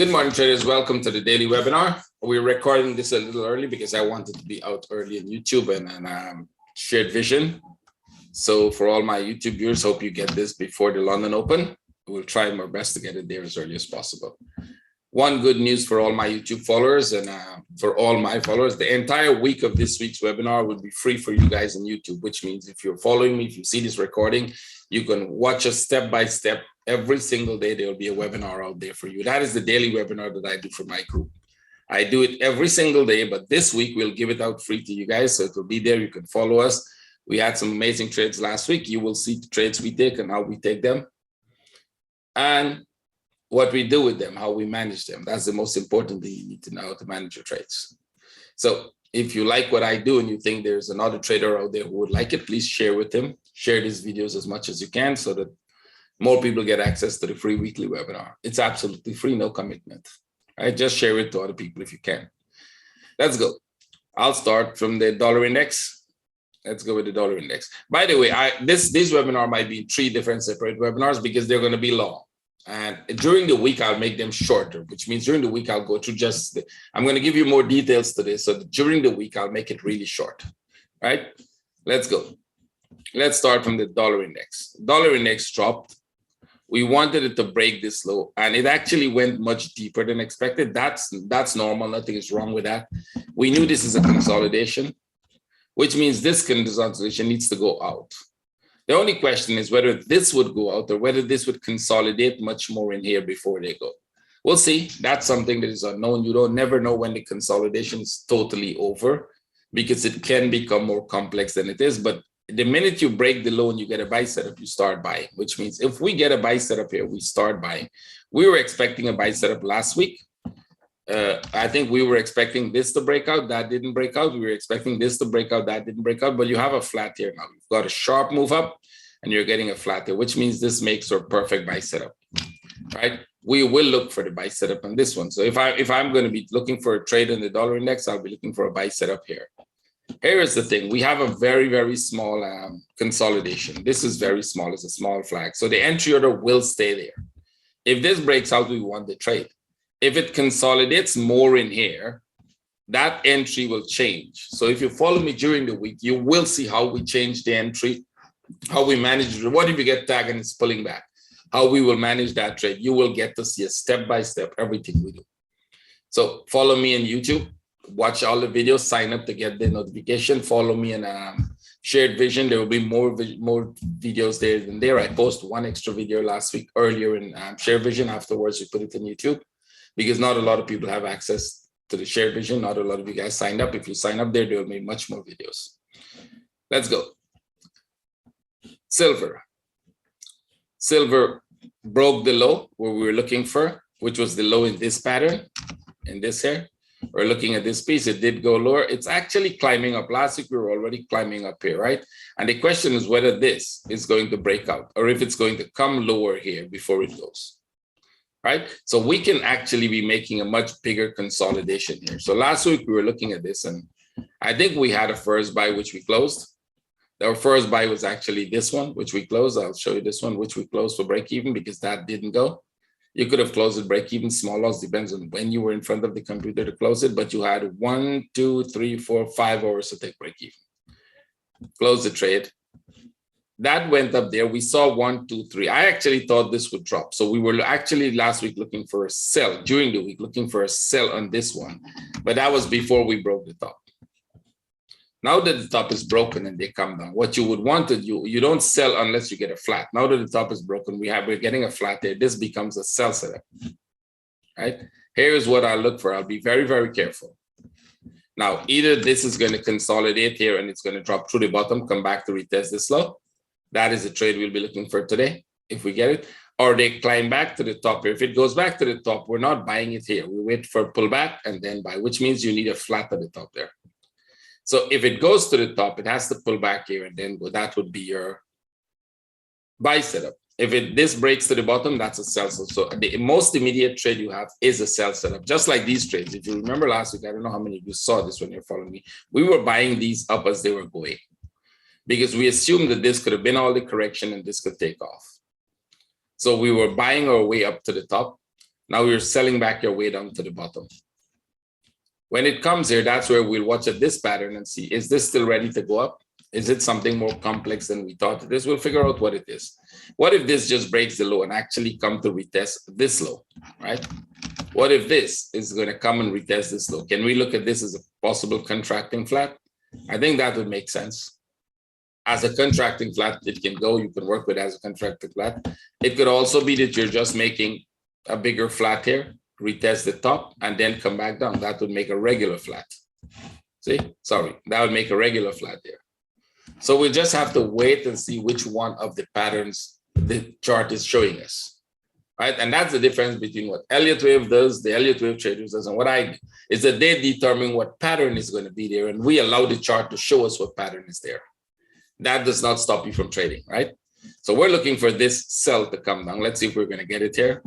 Good morning, traders. Welcome to the daily webinar. We're recording this a little early because I wanted to be out early on YouTube and shared vision. So for all my YouTube viewers, hope you get this before the London Open. We'll try our best to get it there as early as possible. One good news for all my YouTube followers and for all my followers, the entire week of this week's webinar will be free for you guys on YouTube, which means if you're following me, if you see this recording, you can watch us step by step. Every single day, there will be a webinar out there for you. That is the daily webinar that I do for my group. I do it every single day, but this week we'll give it out free to you guys. So it will be there. You can follow us. We had some amazing trades last week. You will see the trades we take and how we take them and what we do with them, how we manage them. That's the most important thing you need to know, how to manage your trades. So if you like what I do and you think there's another trader out there who would like it, please share with him. Share these videos as much as you can so that more people get access to the free weekly webinar. It's absolutely free, no commitment. Right? Just share it to other people if you can. Let's go. I'll start from the dollar index. Let's go with the dollar index. By the way, this webinar might be 3 different separate webinars because they're going to be long. And during the week, I'll make them shorter, which means during the week, I'll go through I'm going to give you more details to this. So during the week, I'll make it really short. Right? Let's go. Let's start from the dollar index. Dollar index dropped. We wanted it to break this low, and it actually went much deeper than expected. That's normal. Nothing is wrong with that. We knew this is a consolidation, which means this consolidation needs to go out. The only question is whether this would go out or whether this would consolidate much more in here before they go. We'll see. That's something that is unknown. You don't never know when the consolidation is totally over because it can become more complex than it is. But the minute you break the low and you get a buy setup, you start buying, which means if we get a buy setup here, we start buying. We were expecting a buy setup last week. I think we were expecting this to break out. That didn't break out. We were expecting this to break out. That didn't break out. But you have a flat here now. You've got a sharp move up and you're getting a flat here, which means this makes our perfect buy setup, right? We will look for the buy setup on this one. So if I'm going to be looking for a trade in the dollar index, I'll be looking for a buy setup here. Here is the thing. We have a very, very small consolidation. This is very small. It's a small flag. So the entry order will stay there. If this breaks out, we want the trade. If it consolidates more in here, that entry will change. So if you follow me during the week, you will see how we change the entry, how we manage it. What if you get tagged and it's pulling back? How we will manage that trade. You will get to see a step-by-step everything we do. So follow me on YouTube. Watch all the videos, sign up to get the notification, follow me in Shared Vision. There will be more videos there than there. I posted one extra video last week earlier in Shared Vision. Afterwards, we put it on YouTube because not a lot of people have access to the Shared Vision. Not a lot of you guys signed up. If you sign up there, there will be much more videos. Let's go. Silver. Silver broke the low where we were looking for, which was the low in this pattern, in this here. We're looking at this piece. It did go lower. It's actually climbing up. Last week, we were already climbing up here, right? And the question is whether this is going to break out or if it's going to come lower here before it goes, right? So we can actually be making a much bigger consolidation here. So last week, we were looking at this, and I think we had a first buy, which we closed. Our first buy was actually this one, which we closed. I'll show you this one, which we closed for break even because that didn't go. You could have closed it break even, small loss, depends on when you were in front of the computer to close it, but you had 1, 2, 3, 4, 5 hours to take break even. Close the trade. That went up there. We saw 1, 2, 3. I actually thought this would drop. So we were actually last week looking for a sell, during the week, looking for a sell on this one. But that was before we broke the top. Now that the top is broken and they come down, what you would want to do, you don't sell unless you get a flat. Now that the top is broken, we're getting a flat there. This becomes a sell setup, right? Here is what I look for. I'll be very, very careful. Now, either this is going to consolidate here and it's going to drop through the bottom, come back to retest this low. That is a trade we'll be looking for today, if we get it. Or they climb back to the top here. If it goes back to the top, we're not buying it here. We wait for a pullback and then buy, which means you need a flat at the top there. So if it goes to the top, it has to pull back here and then go. That would be your buy setup. If this breaks to the bottom, that's a sell setup. So the most immediate trade you have is a sell setup, just like these trades. If you remember last week, I don't know how many of you saw this when you're following me. We were buying these up as they were going because we assumed that this could have been all the correction and this could take off. So we were buying our way up to the top. Now you're selling back your way down to the bottom. When it comes here, that's where we'll watch at this pattern and see, is this still ready to go up? Is it something more complex than we thought it is? We'll figure out what it is. What if this just breaks the low and actually come to retest this low, right? What if this is going to come and retest this low? Can we look at this as a possible contracting flat? I think that would make sense. As a contracting flat, it can go, you can work with as a contracting flat. It could also be that you're just making a bigger flat here, retest the top, and then come back down. That would make a regular flat. See, sorry, that would make a regular flat there. So we just have to wait and see which one of the patterns the chart is showing us, right? And that's the difference between what Elliott Wave does, the Elliott Wave traders does, and what I do, is that they determine what pattern is going to be there, and we allow the chart to show us what pattern is there. That does not stop you from trading, right? So we're looking for this sell to come down. Let's see if we're going to get it here.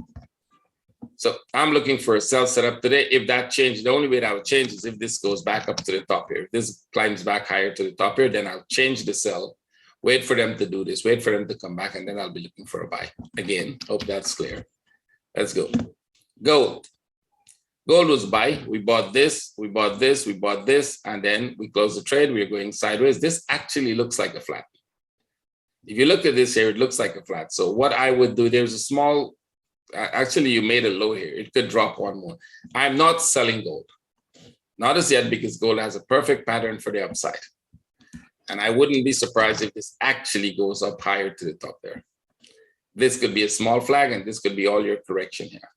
So I'm looking for a sell setup today. If that changed, the only way that would change is if this goes back up to the top here. If this climbs back higher to the top here, then I'll change the sell, wait for them to do this, wait for them to come back, and then I'll be looking for a buy. Again, hope that's clear. Let's go. Gold. Gold was buy. We bought this, we bought this, we bought this, and then we closed the trade. We're going sideways. This actually looks like a flat. If you look at this here, it looks like a flat. So what I would do, there's a small, actually you made a low here. It could drop one more. I'm not selling gold. Not as yet, because gold has a perfect pattern for the upside. And I wouldn't be surprised if this actually goes up higher to the top there. This could be a small flag, and this could be all your correction here.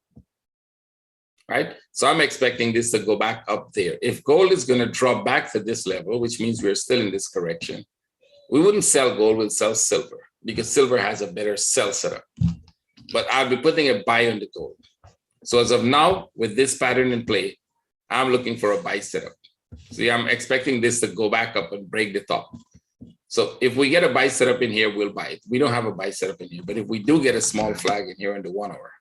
Right? So I'm expecting this to go back up there. If gold is going to drop back to this level, which means we're still in this correction, we wouldn't sell gold, we'll sell silver, because silver has a better sell setup. But I'll be putting a buy on the gold. So as of now, with this pattern in play, I'm looking for a buy setup. See, I'm expecting this to go back up and break the top. So if we get a buy setup in here, we'll buy it. We don't have a buy setup in here, but if we do get a small flag in here in the 1 hour,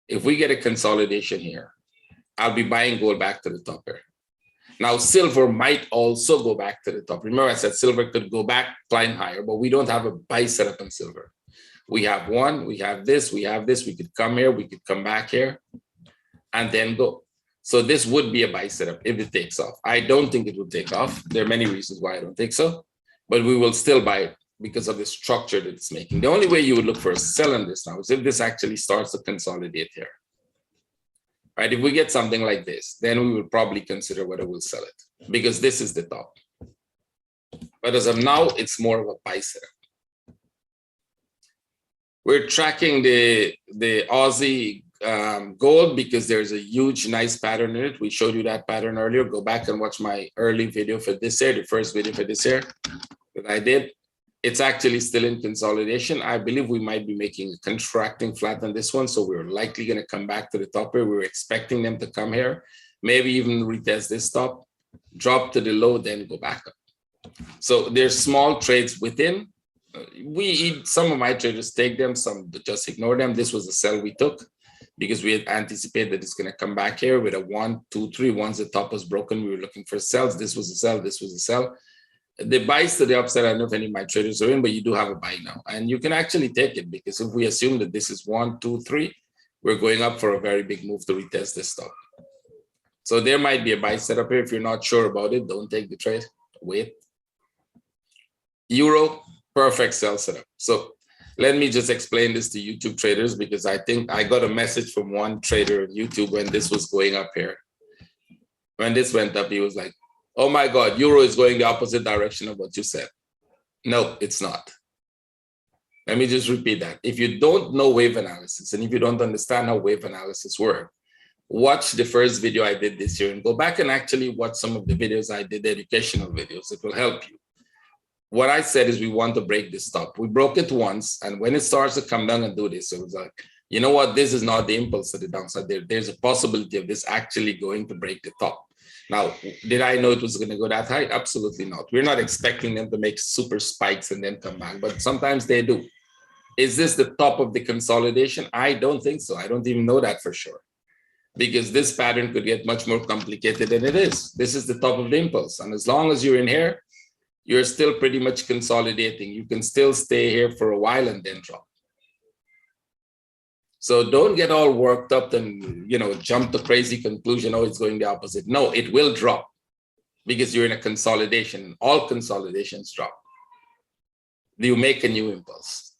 if we get a consolidation here, I'll be buying gold back to the top here. Now, silver might also go back to the top. Remember, I said silver could go back, climb higher, but we don't have a buy setup on silver. We have one, we have this, we have this. We could come here, we could come back here, and then go. So this would be a buy setup if it takes off. I don't think it will take off. There are many reasons why I don't think so, but we will still buy it because of the structure that it's making. The only way you would look for a sell on this now is if this actually starts to consolidate here. Right? If we get something like this, then we will probably consider whether we'll sell it, because this is the top. But as of now, it's more of a buy setup. We're tracking the Aussie gold because there's a huge, nice pattern in it. We showed you that pattern earlier. Go back and watch my early video for this year, the first video for this year that I did. It's actually still in consolidation. I believe we might be making a contracting flat on this one. So we're likely going to come back to the top here. We're expecting them to come here, maybe even retest this top, drop to the low, then go back up. So there's small trades within. Some of my traders take them, some just ignore them. This was a sell we took because we had anticipated that it's going to come back here with a 1, 2, 3. Once the top was broken, we were looking for sells. This was a sell. This was a sell. The buys to the upside, I don't know if any of my traders are in, but you do have a buy now. And you can actually take it, because if we assume that this is 1, 2, 3, we're going up for a very big move to retest this stop. So there might be a buy setup here. If you're not sure about it, don't take the trade. Wait. Euro, perfect sell setup. So let me just explain this to YouTube traders, because I think I got a message from one trader on YouTube when this was going up here. When this went up, he was like, oh my God, Euro is going the opposite direction of what you said. No, it's not. Let me just repeat that. If you don't know wave analysis, and if you don't understand how wave analysis works, watch the first video I did this year and go back and actually watch some of the videos I did, educational videos. It will help you. What I said is we want to break this top. We broke it once, and when it starts to come down and do this, it was like, you know what? This is not the impulse to the downside. There's a possibility of this actually going to break the top. Now, did I know it was going to go that high? Absolutely not. We're not expecting them to make super spikes and then come back, but sometimes they do. Is this the top of the consolidation? I don't think so. I don't even know that for sure, because this pattern could get much more complicated than it is. This is the top of the impulse. And as long as you're in here, you're still pretty much consolidating. You can still stay here for a while and then drop. So don't get all worked up and, jump to crazy conclusion, oh, it's going the opposite. No, it will drop because you're in a consolidation. All consolidations drop. Do you make a new impulse?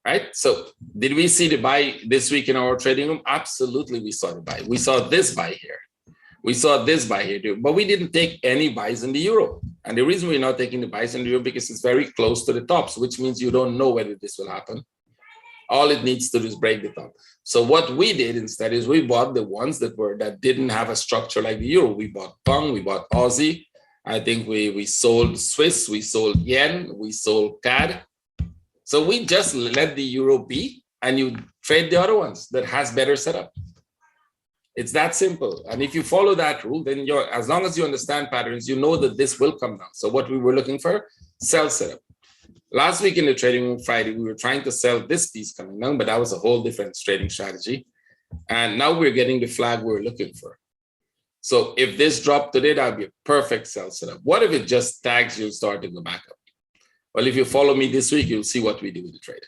Right? So did we see the buy this week in our trading room? Absolutely, we saw the buy. We saw this buy here. We saw this buy here too, but we didn't take any buys in the euro. And the reason we're not taking the buys in the euro because it's very close to the tops, which means you don't know whether this will happen. All it needs to do is break the top. So what we did instead is we bought the ones that didn't have a structure like the euro. We bought pound, we bought Aussie. I think we sold Swiss, we sold yen, we sold CAD. So we just let the euro be, and you trade the other ones that has better setup. It's that simple. And if you follow that rule, then as long as you understand patterns, you know that this will come down. So what we were looking for, sell setup. Last week in the trading room Friday, we were trying to sell this piece coming down, but that was a whole different trading strategy. And now we're getting the flag we're looking for. So if this dropped today, that would be a perfect sell setup. What if it just tags you and start to go back up? Well, if you follow me this week, you'll see what we do with the trade.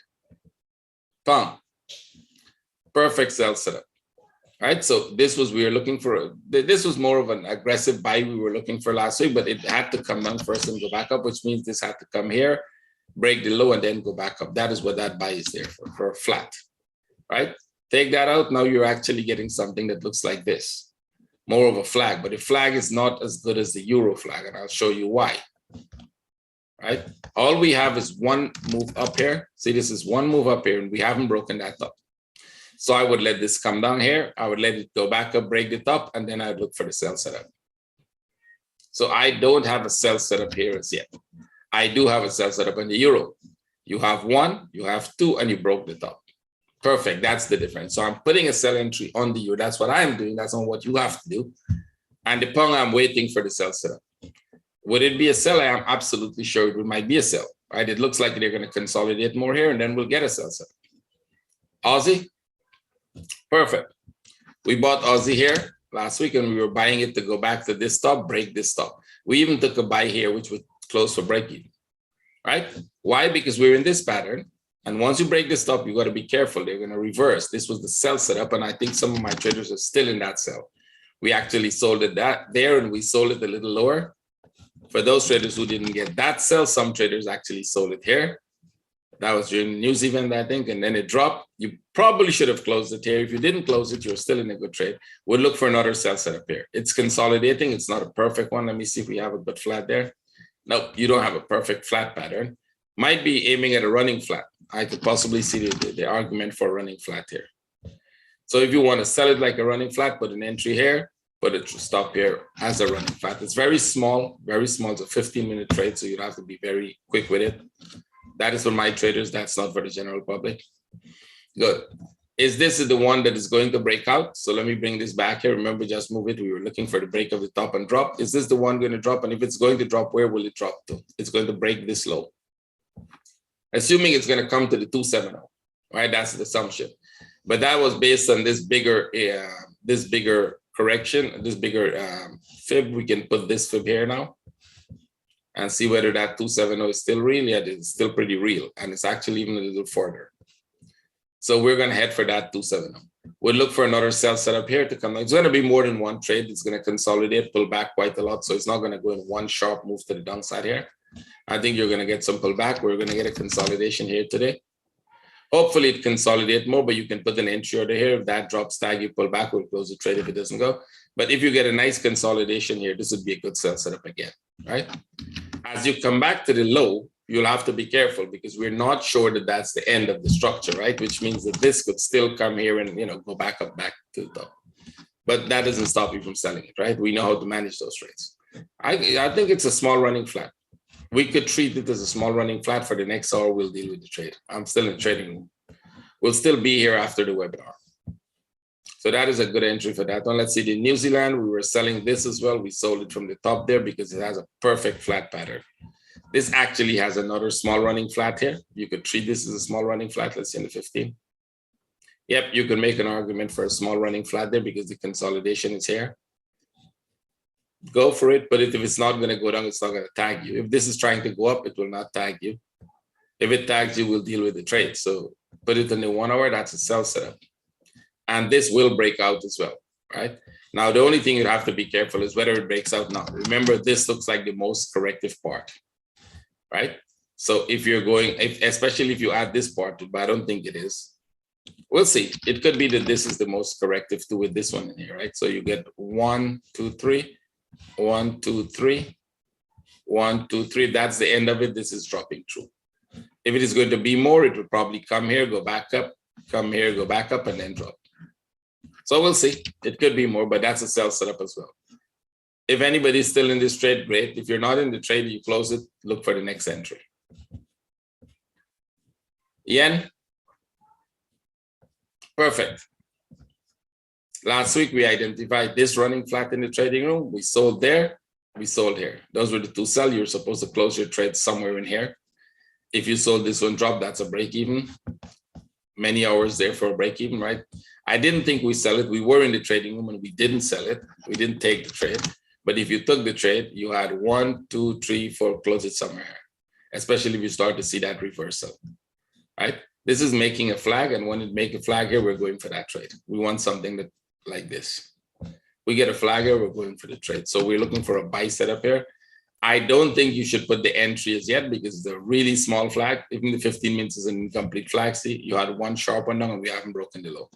Bam. Perfect sell setup. Right, so this was we were looking for. This was more of an aggressive buy we were looking for last week, but it had to come down first and go back up, which means this had to come here, break the low, and then go back up. That is what that buy is there for a flat. Right, take that out. Now you're actually getting something that looks like this, more of a flag. But the flag is not as good as the euro flag, and I'll show you why. Right, all we have is one move up here. See, this is one move up here, and we haven't broken that up. So I would let this come down here. I would let it go back up, break the top, and then I'd look for the sell setup. So I don't have a sell setup here as yet. I do have a sell setup in the euro. You have one, you have two, and you broke the top. Perfect, that's the difference. So I'm putting a sell entry on the euro. That's what I'm doing. That's not what you have to do. And the pound, I'm waiting for the sell setup. Would it be a sell? I am absolutely sure it might be a sell. Right? It looks like they're going to consolidate more here, and then we'll get a sell setup. Aussie. Perfect. We bought Aussie here last week and we were buying it to go back to this top, break this top. We even took a buy here, which was close for break even, right? Why? Because we're in this pattern. And once you break this top, you got to be careful. They're going to reverse. This was the sell setup. And I think some of my traders are still in that sell. We actually sold it there and we sold it a little lower. For those traders who didn't get that sell, some traders actually sold it here. That was during the news event, I think, and then it dropped. You probably should have closed it here. If you didn't close it, you're still in a good trade. We'll look for another sell setup here. It's consolidating. It's not a perfect one. Let me see if we have a good flat there. No, you don't have a perfect flat pattern. Might be aiming at a running flat. I could possibly see the argument for a running flat here. So if you want to sell it like a running flat, put an entry here, put a stop here as a running flat. It's very small, very small. It's a 15-minute trade, so you'd have to be very quick with it. That is for my traders. That's not for the general public. Good. Is this the one that is going to break out? So let me bring this back here. Remember, just move it. We were looking for the break of the top and drop. Is this the one going to drop? And if it's going to drop, where will it drop to? It's going to break this low. Assuming it's going to come to the 270, right? That's the assumption. But that was based on this bigger correction, this bigger fib. We can put this fib here now and see whether that 270 is still real. Yeah, it's still pretty real. And it's actually even a little further. So we're going to head for that 270. We'll look for another sell setup here to come. It's going to be more than one trade. It's going to consolidate, pull back quite a lot. So it's not going to go in one sharp move to the downside here. I think you're going to get some pullback. We're going to get a consolidation here today. Hopefully it consolidates more, but you can put an entry order here. If that drops tag, you pull back, we'll close the trade if it doesn't go. But if you get a nice consolidation here, this would be a good sell setup again, right? As you come back to the low, you'll have to be careful because we're not sure that that's the end of the structure, right? Which means that this could still come here and, go back to the top. But that doesn't stop you from selling it, right? We know how to manage those trades. I think it's a small running flat. We could treat it as a small running flat. For the next hour. We'll deal with the trade. I'm still in the trading room. We'll still be here after the webinar. So that is a good entry for that one. Let's see the New Zealand. We were selling this as well. We sold it from the top there because it has a perfect flat pattern. This actually has another small running flat here. You could treat this as a small running flat. Let's see in the 15. Yep, you can make an argument for a small running flat there because the consolidation is here. Go for it, but if it's not going to go down, it's not going to tag you. If this is trying to go up, it will not tag you. If it tags you, we'll deal with the trade. So put it in the 1 hour, that's a sell setup. And this will break out as well, right? Now, the only thing you have to be careful is whether it breaks out now. Remember, this looks like the most corrective part, right? So if you're going, especially if you add this part, but I don't think it is. We'll see. It could be that this is the most corrective to with this one in here, right? So you get 1, 2, 3, 1, 2, 3, 1, 2, 3. That's the end of it. This is dropping through. If it is going to be more, it will probably come here, go back up, come here, go back up, and then drop. So we'll see. It could be more, but that's a sell setup as well. If anybody's still in this trade, great. If you're not in the trade, you close it, look for the next entry. Yen. Perfect. Last week, we identified this running flat in the trading room. We sold there, we sold here. Those were the two sell. You're supposed to close your trade somewhere in here. If you sold this one drop, that's a break even. Many hours there for a break even, right? I didn't think we sell it. We were in the trading room and we didn't sell it. We didn't take the trade. But if you took the trade, you had 1, 2, 3, 4, close it somewhere, especially if you start to see that reversal, right? This is making a flag. And when it make a flag here, we're going for that trade. We want something that like this. We get a flag here, we're going for the trade. So we're looking for a buy setup here. I don't think you should put the entry as yet because it's a really small flag. Even the 15 minutes is an incomplete flag. See, you had one sharp one down and we haven't broken the low.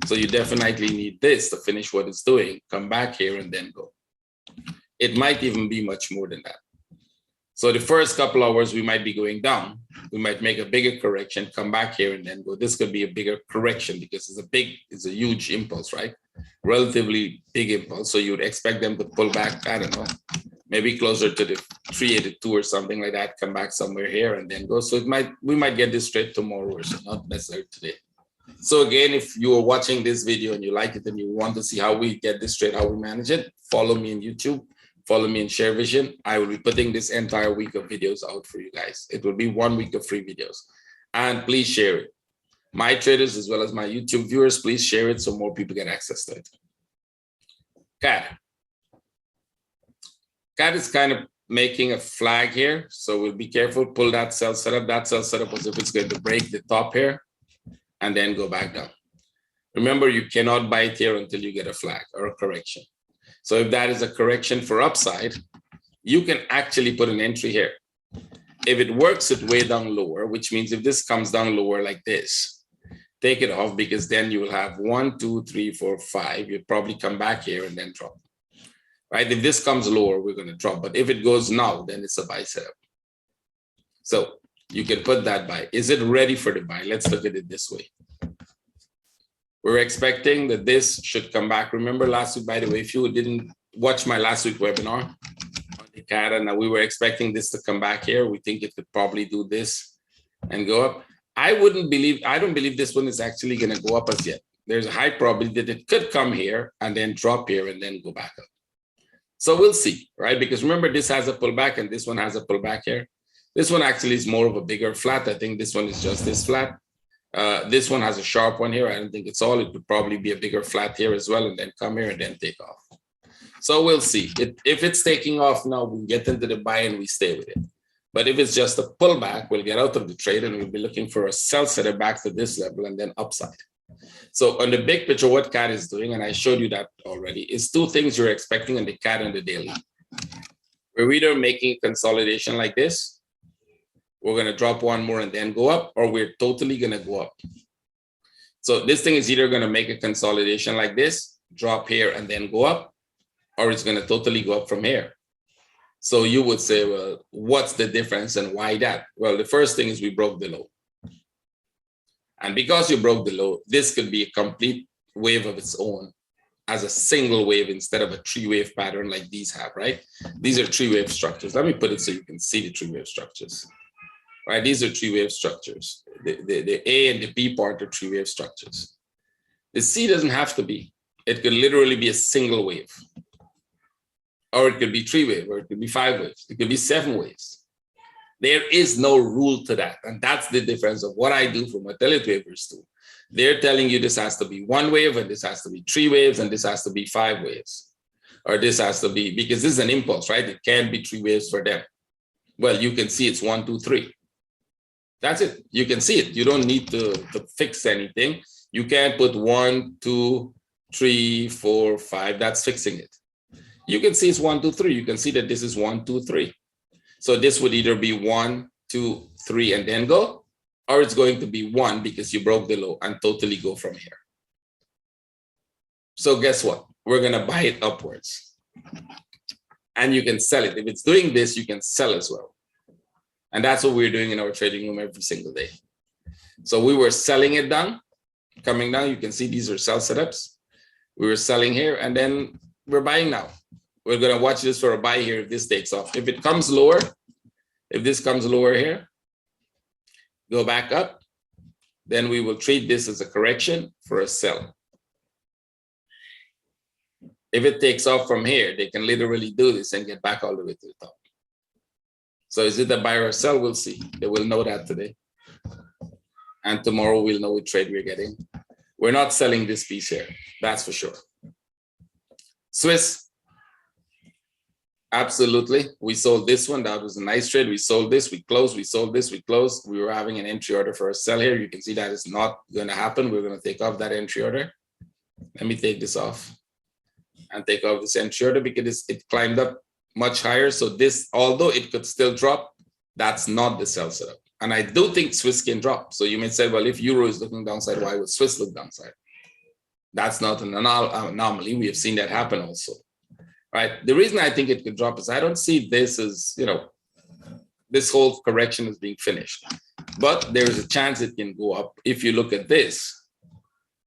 So you definitely need this to finish what it's doing, come back here and then go. It might even be much more than that. So the first couple hours, we might be going down. We might make a bigger correction, come back here and then go. This could be a bigger correction because it's a huge impulse, right? Relatively big impulse. So you'd expect them to pull back, I don't know, maybe closer to the 382 or something like that, come back somewhere here and then go. So we might get this trade tomorrow or so, not necessarily today. So again, if you are watching this video and you like it and you want to see how we get this trade, how we manage it, follow me on YouTube, follow me in Share Vision. I will be putting this entire week of videos out for you guys. It will be 1 week of free videos. And please share it. My traders as well as my YouTube viewers, please share it so more people get access to it. CAD. CAD is kind of making a flag here. So we'll be careful, pull that sell setup. That sell setup as if it's going to break the top here and then go back down. Remember, you cannot buy it here until you get a flag or a correction. So if that is a correction for upside, you can actually put an entry here. If it works it way down lower, which means if this comes down lower like this, take it off because then you will have 1, 2, 3, 4, 5. You'll probably come back here and then drop. Right? If this comes lower, we're going to drop. But if it goes now, then it's a buy setup. So you can put that buy. Is it ready for the buy? Let's look at it this way. We're expecting that this should come back. Remember last week, by the way, if you didn't watch my last week webinar on the CAD, and we were expecting this to come back here. We think it could probably do this and go up. I don't believe this one is actually going to go up as yet. There's a high probability that it could come here and then drop here and then go back up. So we'll see, right? Because remember, this has a pullback and this one has a pullback here. This one actually is more of a bigger flat. I think this one is just this flat. This one has a sharp one here. I don't think it's all. It would probably be a bigger flat here as well and then come here and then take off. So we'll see. If it's taking off now, we get into the buy and we stay with it. But if it's just a pullback, we'll get out of the trade and we'll be looking for a sell setup back to this level and then upside. So on the big picture, what CAD is doing, and I showed you that already, is two things you're expecting on the CAD and the daily. We're either making a consolidation like this, we're going to drop one more and then go up, or we're totally going to go up. So this thing is either going to make a consolidation like this, drop here and then go up, or it's going to totally go up from here. So you would say, well, what's the difference and why that? Well, the first thing is we broke the low. And because you broke the low, this could be a complete wave of its own as a single wave instead of a three-wave pattern like these have, right? These are three-wave structures. Let me put it so you can see the three-wave structures, right? These are three-wave structures. The A and the B part are three-wave structures. The C doesn't have to be. It could literally be a single wave. Or it could be three-wave, or it could be five waves. It could be 7 waves. There is no rule to that. And that's the difference of what I do from what teletraders do. They're telling you this has to be 1 wave, and this has to be 3 waves, and this has to be 5 waves. Or this has to be, because this is an impulse, right? It can't be 3 waves for them. Well, you can see it's 1, 2, 3. That's it. You can see it. You don't need to fix anything. You can't put 1, 2, 3, 4, 5. That's fixing it. You can see it's 1, 2, 3. You can see that this is 1, 2, 3. So this would either be 1, 2, 3, and then go, or it's going to be 1 because you broke the low and totally go from here. So guess what? We're going to buy it upwards. And you can sell it. If it's doing this, you can sell as well. And that's what we're doing in our trading room every single day. So we were selling it down, coming down. You can see these are sell setups. We were selling here, and then we're buying now. We're going to watch this for a buy here if this takes off. If it comes lower, if this comes lower here, go back up, then we will treat this as a correction for a sell. If it takes off from here, they can literally do this and get back all the way to the top. So is it a buy or a sell? We'll see. They will know that today. And tomorrow we'll know which trade we're getting. We're not selling this piece here. That's for sure. Swiss. Absolutely. We sold this one. That was a nice trade. We sold this. We closed. We sold this. We closed. We were having an entry order for a sell here. You can see that is not going to happen. We're going to take off that entry order. Let me take this off and take off this entry order because it climbed up much higher. So this, although it could still drop, that's not the sell setup. And I do think Swiss can drop. So you may say, well, if Euro is looking downside, why would Swiss look downside? That's not an anomaly. We have seen that happen also. Right. The reason I think it could drop is I don't see this as, you know, this whole correction is being finished. But there is a chance it can go up if you look at this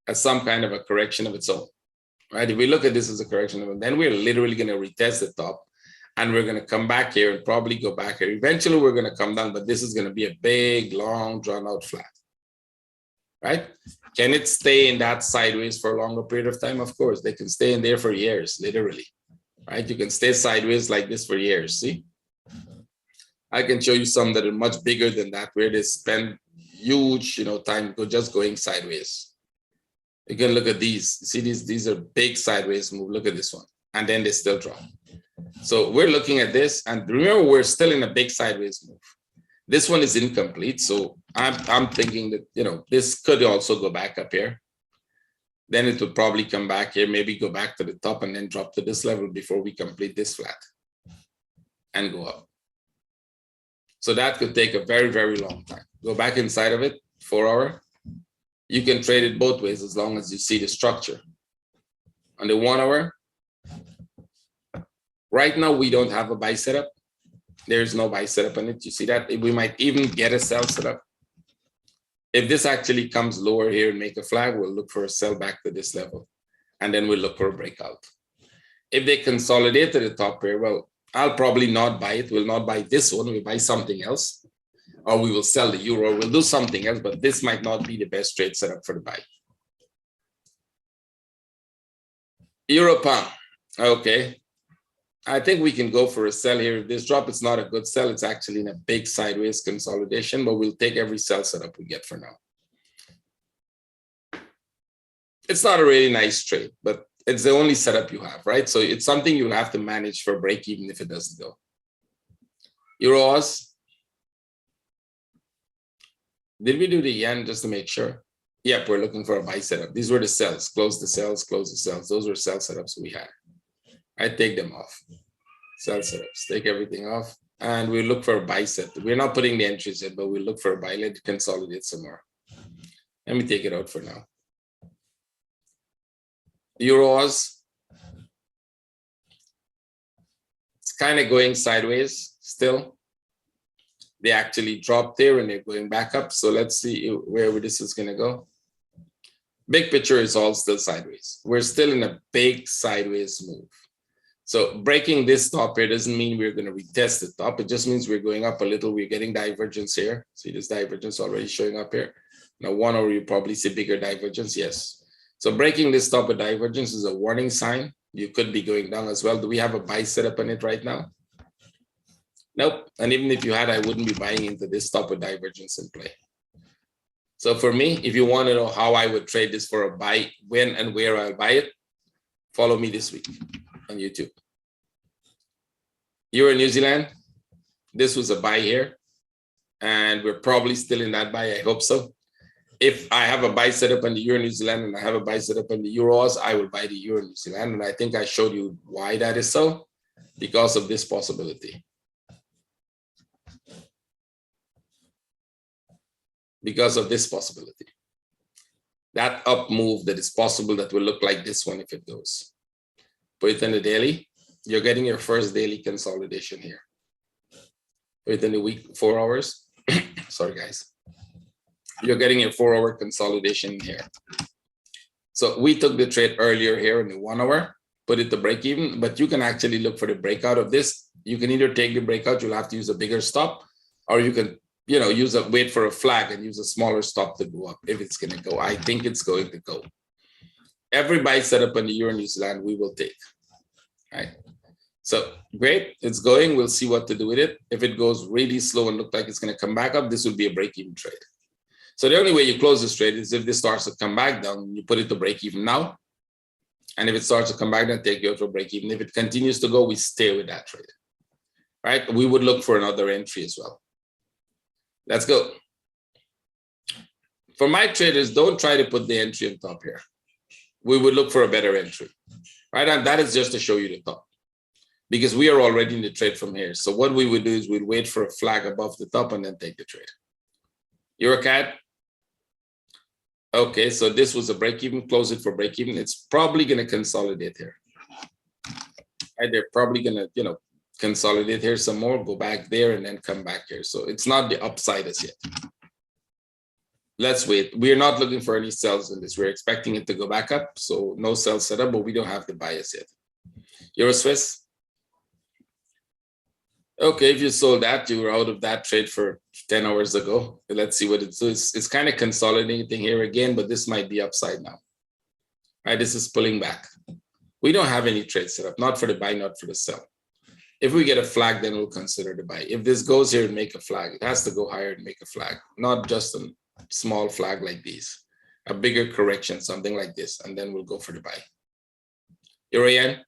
as some kind of a correction of its own. Right. If we look at this as a correction of it, then we're literally going to retest the top. And we're going to come back here and probably go back here. Eventually, we're going to come down, but this is going to be a big, long, drawn-out flat. Right? Can it stay in that sideways for a longer period of time? Of course, they can stay in there for years, literally. Right? You can stay sideways like this for years. See? I can show you some that are much bigger than that, where they spend huge, time just going sideways. You can look at these. See, these are big sideways move. Look at this one. And then they still drop. So we're looking at this, and remember, we're still in a big sideways move. This one is incomplete, so I'm thinking that this could also go back up here. Then it would probably come back here, maybe go back to the top, and then drop to this level before we complete this flat and go up. So that could take a very, very long time. Go back inside of it, 4 hour. You can trade it both ways as long as you see the structure. On the 1 hour. Right now, we don't have a buy setup. There's no buy setup on it. You see that? We might even get a sell setup. If this actually comes lower here and make a flag, we'll look for a sell back to this level. And then we'll look for a breakout. If they consolidate to the top here, well, I'll probably not buy it. We'll not buy this one. We'll buy something else. Or we will sell the Euro. We'll do something else, but this might not be the best trade setup for the buy. Euro pound. Okay. I think we can go for a sell here. If this drop, it's not a good sell. It's actually in a big sideways consolidation, but we'll take every sell setup we get for now. It's not a really nice trade, but it's the only setup you have, right? So it's something you'll have to manage for break even if it doesn't go. Euros. Did we do the yen just to make sure? Yep, we're looking for a buy setup. These were the sells. Close the sells, close the sells. Those were sell setups we had. I take them off. Sell setups, take everything off. And we look for a buy set. We're not putting the entries in, but we look for a buy. Let it consolidate some more. Let me take it out for now. Euros. It's kind of going sideways still. They actually dropped there and they're going back up. So let's see where this is going to go. Big picture is all still sideways. We're still in a big sideways move. So breaking this top here doesn't mean we're going to retest the top. It just means we're going up a little. We're getting divergence here. See this divergence already showing up here. Now 1 hour, you probably see bigger divergence. Yes. So breaking this top of divergence is a warning sign. You could be going down as well. Do we have a buy setup on it right now? Nope. And even if you had, I wouldn't be buying into this top of divergence in play. So for me, if you want to know how I would trade this for a buy, when and where I'll buy it, follow me this week on YouTube. Euro New Zealand, this was a buy here. And we're probably still in that buy. I hope so. If I have a buy set up on the Euro New Zealand and I have a buy set up on the Euros, I will buy the Euro New Zealand. And I think I showed you why that is so, because of this possibility. Because of this possibility. That up move that is possible that will look like this one if it goes. Put it in the daily. You're getting your first daily consolidation here. Put it in the week, 4 hours. Sorry, guys. You're getting your 4-hour consolidation here. So we took the trade earlier here in the 1 hour, put it to break even, but you can actually look for the breakout of this. You can either take the breakout, you'll have to use a bigger stop, or you can, wait for a flag and use a smaller stop to go up if it's going to go. I think it's going to go. Every buy set up on the Euro New Zealand, we will take. Right. So great, it's going. We'll see what to do with it. If it goes really slow and look like it's going to come back up, this will be a break-even trade. So the only way you close this trade is if this starts to come back down, you put it to break even now. And if it starts to come back down, take you to a break even. If it continues to go, we stay with that trade. Right? We would look for another entry as well. Let's go. For my traders, don't try to put the entry on top here. We would look for a better entry. Right? And that is just to show you the top. Because we are already in the trade from here. So what we would do is we'd wait for a flag above the top and then take the trade. You're a cat? Okay, so this was a break even, close it for break even. It's probably going to consolidate here. Right, they're probably going to, consolidate here some more, go back there and then come back here. So it's not the upside as yet. Let's wait. We're not looking for any sells in this. We're expecting it to go back up. So no sell setup, but we don't have the bias yet. Euro Swiss. Okay, if you sold that, you were out of that trade for 10 hours ago. Let's see what it's doing. It's kind of consolidating here again, but this might be upside now. Right, this is pulling back. We don't have any trade set up, not for the buy, not for the sell. If we get a flag, then we'll consider the buy. If this goes here and make a flag, it has to go higher and make a flag, not just a small flag like these. A bigger correction, something like this, and then we'll go for the buy. Euro yen.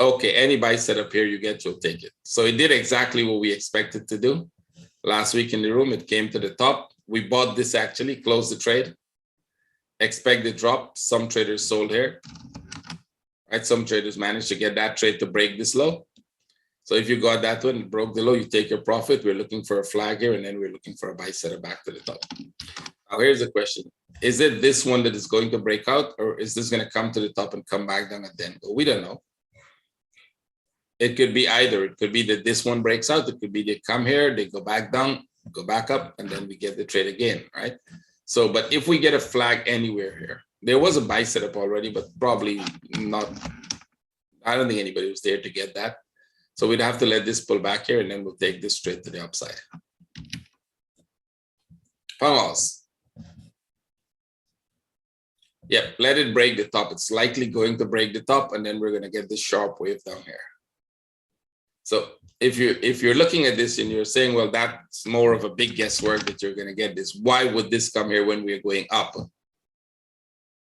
Okay, any buy set up here you get, you'll take it. So it did exactly what we expected to do. Last week in the room, it came to the top. We bought this actually, closed the trade. Expect the drop. Some traders sold here. Right, some traders managed to get that trade to break this low. So if you got that one, it broke the low, you take your profit. We're looking for a flag here, and then we're looking for a buy setup back to the top. Now here's the question. Is it this one that is going to break out, or is this going to come to the top and come back down and then go? We don't know. It could be either. It could be that this one breaks out. It could be they come here, they go back down, go back up, and then we get the trade again, right? So, but if we get a flag anywhere here, there was a buy setup already, but probably not. I don't think anybody was there to get that. So we'd have to let this pull back here, and then we'll take this straight to the upside. Vamos. Yep, let it break the top. It's likely going to break the top, and then we're going to get this sharp wave down here. So if you're looking at this and you're saying, well, that's more of a big guesswork that you're going to get this. Why would this come here when we're going up?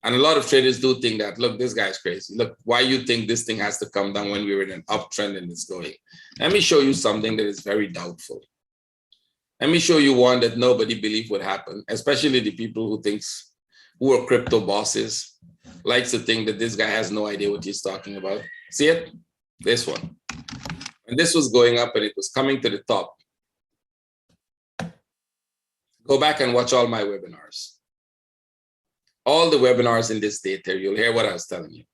And a lot of traders do think that, look, this guy's crazy. Look, why you think this thing has to come down when we were in an uptrend and it's going? Let me show you something that is very doubtful. Let me show you one that nobody believed would happen, especially the people who are crypto bosses, likes to think that this guy has no idea what he's talking about. See it? This one. And this was going up and it was coming to the top. Go back and watch all my webinars. All the webinars in this data, you'll hear what I was telling you.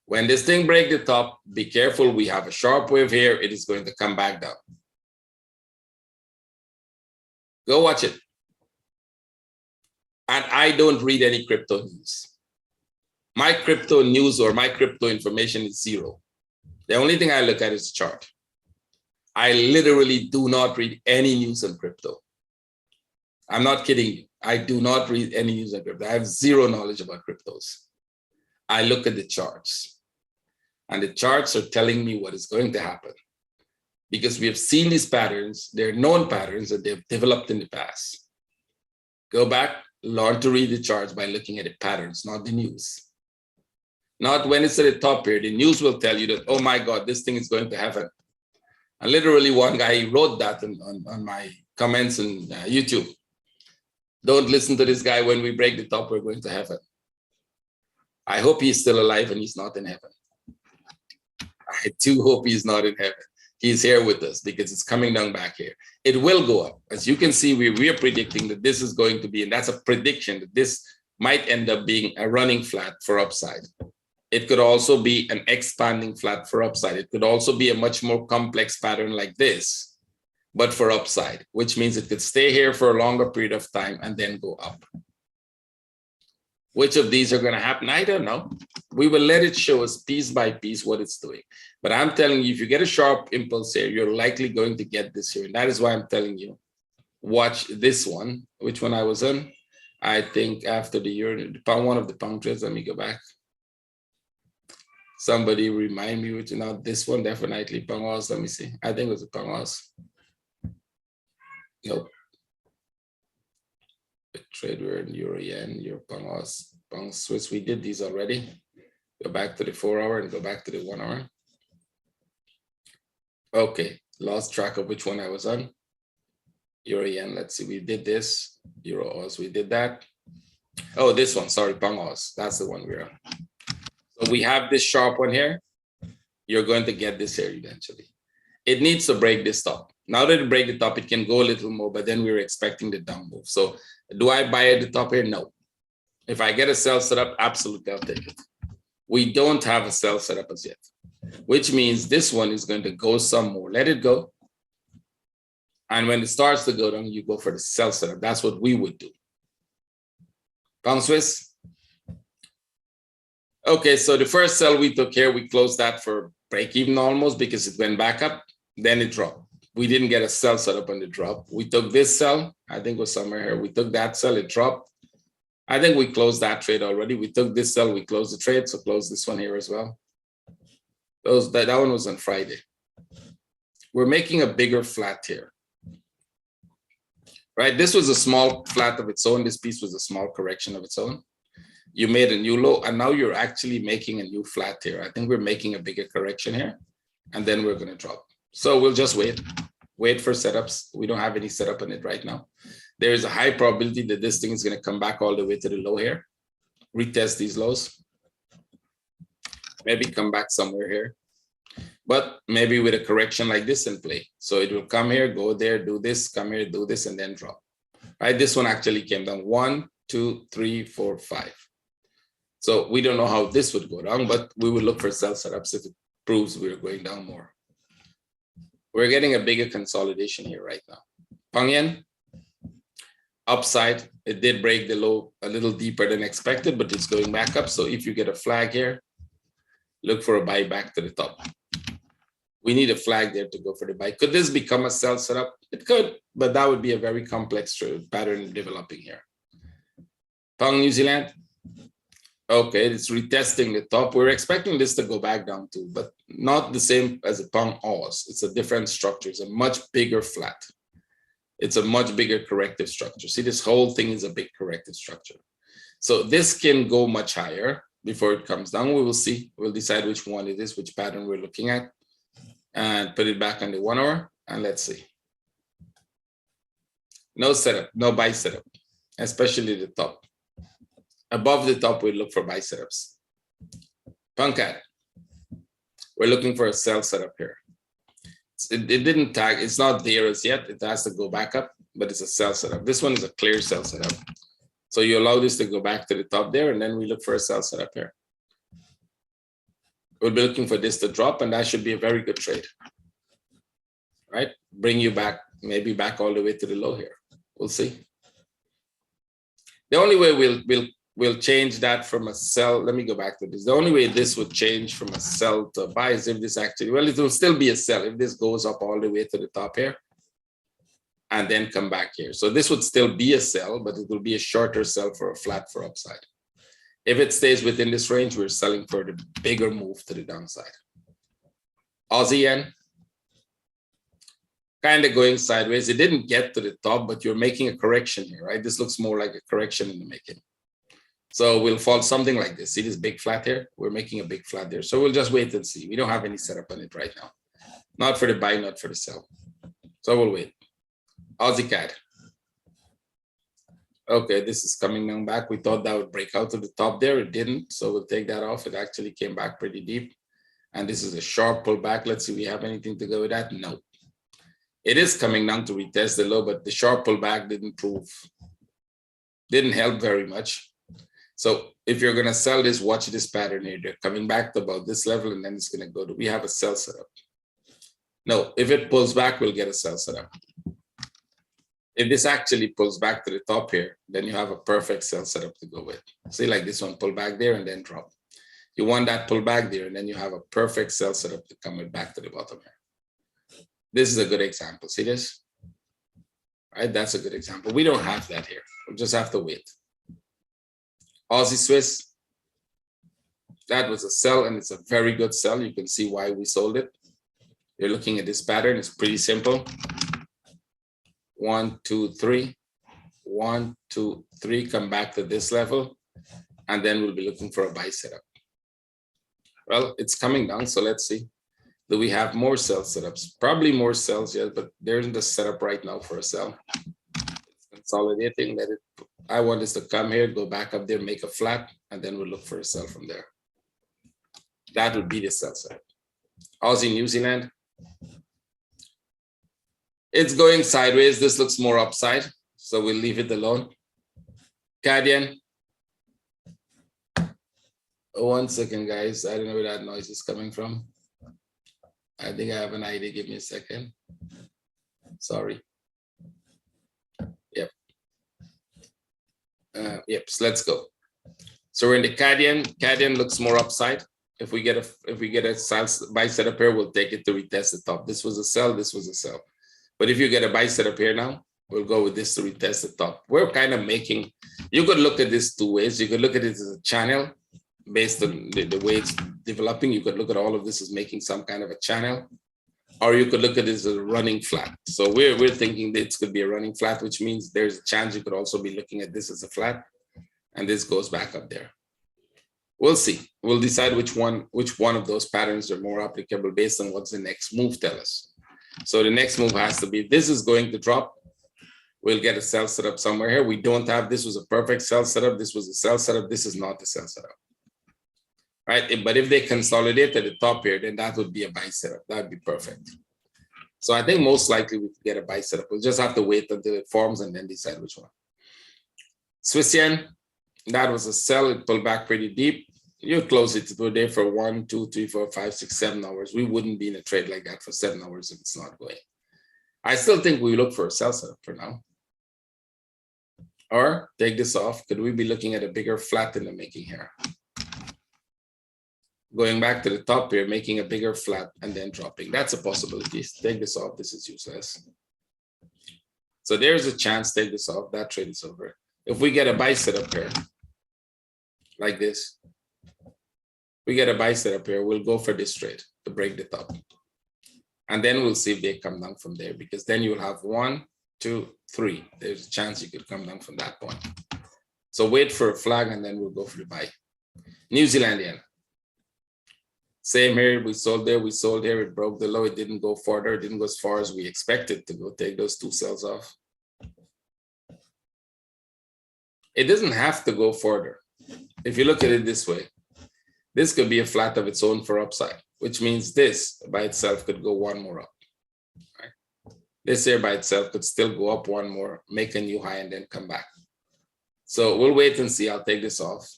When this thing breaks the top, be careful. We have a sharp wave here. It is going to come back down. Go watch it. And I don't read any crypto news. My crypto news or my crypto information is zero. The only thing I look at is the chart. I literally do not read any news on crypto. I'm not kidding you. I do not read any news on crypto. I have zero knowledge about cryptos. I look at the charts. And the charts are telling me what is going to happen. Because we have seen these patterns. They're known patterns that they've developed in the past. Go back, learn to read the charts by looking at the patterns, not the news. Not when it's at the top here. The news will tell you that, oh my God, this thing is going to happen. And literally one guy wrote that on my comments on YouTube. Don't listen to this guy. When we break the top, we're going to heaven. I hope he's still alive and he's not in heaven. I do hope he's not in heaven. He's here with us because it's coming down back here. It will go up. As you can see, we are predicting that this is going to be, and that's a prediction that this might end up being a running flat for upside. It could also be an expanding flat for upside. It could also be a much more complex pattern like this, but for upside, which means it could stay here for a longer period of time and then go up. Which of these are going to happen? I don't know. We will let it show us piece by piece what it's doing. But I'm telling you, if you get a sharp impulse here, you're likely going to get this here. And that is why I'm telling you, watch this one. Which one I was in? I think after the year, one of the pound trades. Let me go back. Somebody remind me which, now this one, definitely Pangos. Let me see. I think it was a Pangos. Nope. The trade were in Euro Yen, Euro Pangos, Pound Swiss. We did these already. Go back to the 4 hour and go back to the 1 hour. Okay, lost track of which one I was on. Euro Yen, let's see, we did this. Euro Oz, we did that. Oh, this one, sorry, Pound Oz. That's the one we're on. So we have this sharp one here. You're going to get this here eventually. It needs to break this top. Now that it break the top, it can go a little more, but then we're expecting the down move. So do I buy at the top here? No. If I get a sell setup, absolutely, I'll take it. We don't have a sell setup as yet, which means this one is going to go some more. Let it go. And when it starts to go down, you go for the sell setup. That's what we would do. Pound Swiss. Okay, so the first sell we took here, we closed that for break even almost because it went back up, then it dropped. We didn't get a sell setup on the drop. We took this sell, I think it was somewhere here. We took that sell, it dropped. I think we closed that trade already. We took this sell, we closed the trade, so close this one here as well. That one was on Friday. We're making a bigger flat here. Right, this was a small flat of its own. This piece was a small correction of its own. You made a new low, and now you're actually making a new flat here. I think we're making a bigger correction here, and then we're going to drop. So we'll just wait for setups. We don't have any setup on it right now. There is a high probability that this thing is going to come back all the way to the low here, retest these lows, maybe come back somewhere here, but maybe with a correction like this in play. So it will come here, go there, do this, come here, do this, and then drop. Right? This one actually came down 1, 2, 3, 4, 5. So we don't know how this would go down, but we will look for sell setups if it proves we're going down more. We're getting a bigger consolidation here right now. Pang Yen, upside, it did break the low a little deeper than expected, but it's going back up. So if you get a flag here, look for a buy back to the top. We need a flag there to go for the buy. Could this become a sell setup? It could, but that would be a very complex pattern developing here. Pang New Zealand. Okay, it's retesting the top. We're expecting this to go back down too, but not the same as a Pound Oz. It's a different structure. It's a much bigger flat. It's a much bigger corrective structure. See, this whole thing is a big corrective structure. So this can go much higher before it comes down. We will see. We'll decide which one it is, which pattern we're looking at, and put it back on the 1 hour, and let's see. No setup, no buy setup, especially the top. Above the top, we look for buy setups. Punkat, we're looking for a sell setup here. It didn't tag, it's not there as yet. It has to go back up, but it's a sell setup. This one is a clear sell setup. So you allow this to go back to the top there, and then we look for a sell setup here. We'll be looking for this to drop, and that should be a very good trade. Right? Bring you back, maybe back all the way to the low here. We'll see. The only way we'll change that from a sell. Let me go back to this. The only way this would change from a sell to a buy is if this actually, well, it will still be a sell if this goes up all the way to the top here and then come back here. So this would still be a sell, but it will be a shorter sell for a flat for upside. If it stays within this range, we're selling for the bigger move to the downside. Aussie Yen, kind of going sideways. It didn't get to the top, but you're making a correction here, right? This looks more like a correction in the making. So we'll fall something like this. See this big flat here? We're making a big flat there. So we'll just wait and see. We don't have any setup on it right now. Not for the buy, not for the sell. So we'll wait. Aussie CAD. Okay, this is coming down back. We thought that would break out to the top there. It didn't. So we'll take that off. It actually came back pretty deep. And this is a sharp pullback. Let's see if we have anything to go with that. No. It is coming down to retest the low, but the sharp pullback didn't help very much. So if you're going to sell this, watch this pattern here. They're coming back to about this level, and then it's going to go to, we have a sell setup. No, if it pulls back, we'll get a sell setup. If this actually pulls back to the top here, then you have a perfect sell setup to go with. See, like this one, pull back there and then drop. You want that pull back there, and then you have a perfect sell setup to come back to the bottom here. This is a good example. See this? Right, that's a good example. We don't have that here. We'll just have to wait. Aussie Swiss, that was a sell, and it's a very good sell. You can see why we sold it. You're looking at this pattern. It's pretty simple. 1, 2, 3. 1, 2, 3. Come back to this level, and then we'll be looking for a buy setup. Well, it's coming down, so let's see. Do we have more sell setups? Probably more sells yet, but there's the setup right now for a sell. It's consolidating. I want this to come here, go back up there, make a flat, and then we'll look for a sell from there. That would be the sell setup. Aussie New Zealand. It's going sideways. This looks more upside, so we'll leave it alone. Canadian. 1 second, guys. I don't know where that noise is coming from. I think I have an idea. Give me a second. Sorry. Yep. Yep. So let's go. So we're in the Canadian. Canadian looks more upside. If we get a sell buy setup here, we'll take it to retest the top. This was a sell. This was a sell. But if you get a buy setup here now, we'll go with this to retest the top. We're kind of making. You could look at this two ways. You could look at it as a channel. Based on the way it's developing, you could look at all of this as making some kind of a channel, or you could look at it as a running flat. So we're thinking that it could be a running flat, which means there's a chance you could also be looking at this as a flat, and this goes back up there. We'll see. We'll decide which one of those patterns are more applicable based on what's the next move tell us. So the next move has to be, this is going to drop. We'll get a sell setup somewhere here. We don't have, this was a perfect sell setup. This was a sell setup. This is not the sell setup. Right, but if they consolidate at the top here, then that would be a buy setup. That would be perfect. So I think most likely we could get a buy setup. We'll just have to wait until it forms and then decide which one. Swiss yen, that was a sell. It pulled back pretty deep. You close it today for 1, 2, 3, 4, 5, 6, 7 hours. We wouldn't be in a trade like that for 7 hours if it's not going. I still think we look for a sell setup for now. Or take this off. Could we be looking at a bigger flat in the making here? Going back to the top here, making a bigger flat and then dropping. That's a possibility. Take this off. This is useless. So there's a chance. Take this off. That trade is over. If we get a buy setup here, like this, we get a buy setup here, we'll go for this trade to break the top. And then we'll see if they come down from there, because then you'll have 1, 2, 3. There's a chance you could come down from that point. So wait for a flag and then we'll go for the buy. New Zealand yen. Same here, we sold there, we sold here, it broke the low, it didn't go further, it didn't go as far as we expected to go. Take those 2 sells off. It doesn't have to go further. If you look at it this way, this could be a flat of its own for upside, which means this by itself could go 1 more up. Right? This here by itself could still go up 1 more, make a new high, and then come back. So we'll wait and see. I'll take this off.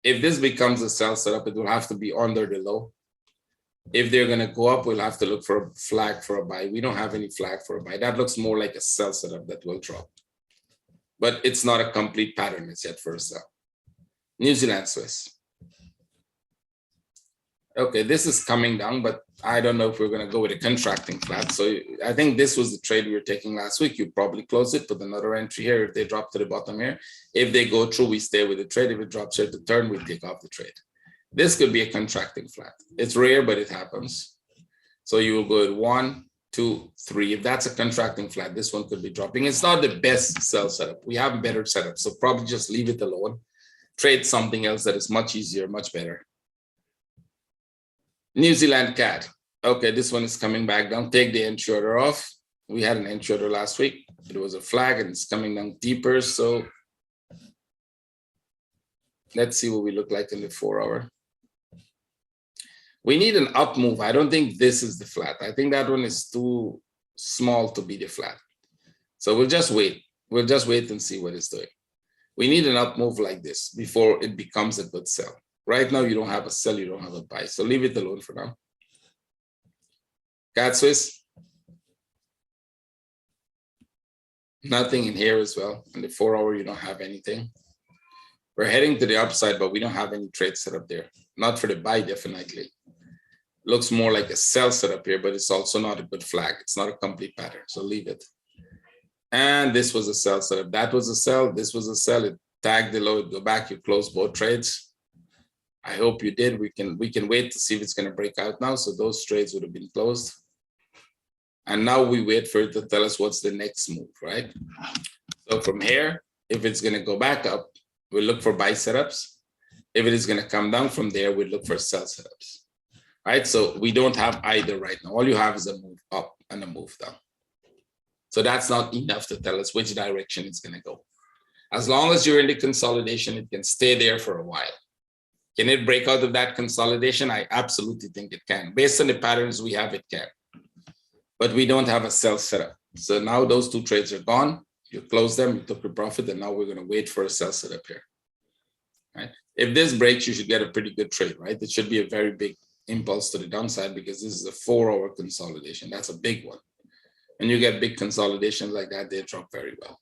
If this becomes a sell setup, it will have to be under the low. If they're going to go up, we'll have to look for a flag for a buy. We don't have any flag for a buy. That looks more like a sell setup that will drop. But it's not a complete pattern. It's yet for a sell. New Zealand Swiss. Okay, this is coming down, but I don't know if we're going to go with a contracting flat. So I think this was the trade we were taking last week. You probably close it, put another entry here if they drop to the bottom here. If they go through, we stay with the trade. If it drops here to turn, we take off the trade. This could be a contracting flat. It's rare, but it happens. So you will go at 1, 2, 3. If that's a contracting flat, this one could be dropping. It's not the best sell setup. We have better setups, so probably just leave it alone. Trade something else that is much easier, much better. New Zealand CAD. Okay, this one is coming back down. Take the end shorter off. We had an end shorter last week. It was a flag and it's coming down deeper. So let's see what we look like in the 4 hour. We need an up move. I don't think this is the flat. I think that one is too small to be the flat. So we'll just wait. We'll just wait and see what it's doing. We need an up move like this before it becomes a good sell. Right now, you don't have a sell, you don't have a buy. So leave it alone for now. CAD Swiss. Nothing in here as well. In the 4 hour, you don't have anything. We're heading to the upside, but we don't have any trades set up there. Not for the buy, definitely. Looks more like a sell setup here, but it's also not a good flag. It's not a complete pattern, so leave it. And this was a sell setup. That was a sell. This was a sell. It tagged the low. Go back. You close both trades. I hope you did. We can wait to see if it's going to break out now. So those trades would have been closed. And now we wait for it to tell us what's the next move, right? So from here, if it's going to go back up, we'll look for buy setups. If it is going to come down from there, we'll look for sell setups. Right? So we don't have either right now. All you have is a move up and a move down. So that's not enough to tell us which direction it's going to go. As long as you're in the consolidation, it can stay there for a while. Can it break out of that consolidation? I absolutely think it can. Based on the patterns we have, it can. But we don't have a sell setup. So now those two trades are gone. You close them, you took your profit, and now we're going to wait for a sell setup here. Right? If this breaks, you should get a pretty good trade, right? It should be a very big impulse to the downside because this is a 4 hour consolidation. That's a big one. And you get big consolidations like that, they drop very well.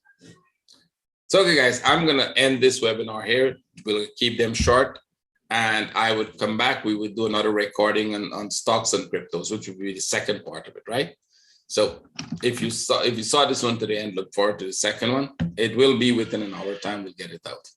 So, okay, guys, I'm going to end this webinar here. We'll keep them short. And I would come back. We would do another recording on stocks and cryptos, which would be the second part of it, right? So if you saw this one to the end, look forward to the second one. It will be within an hour time. We'll get it out.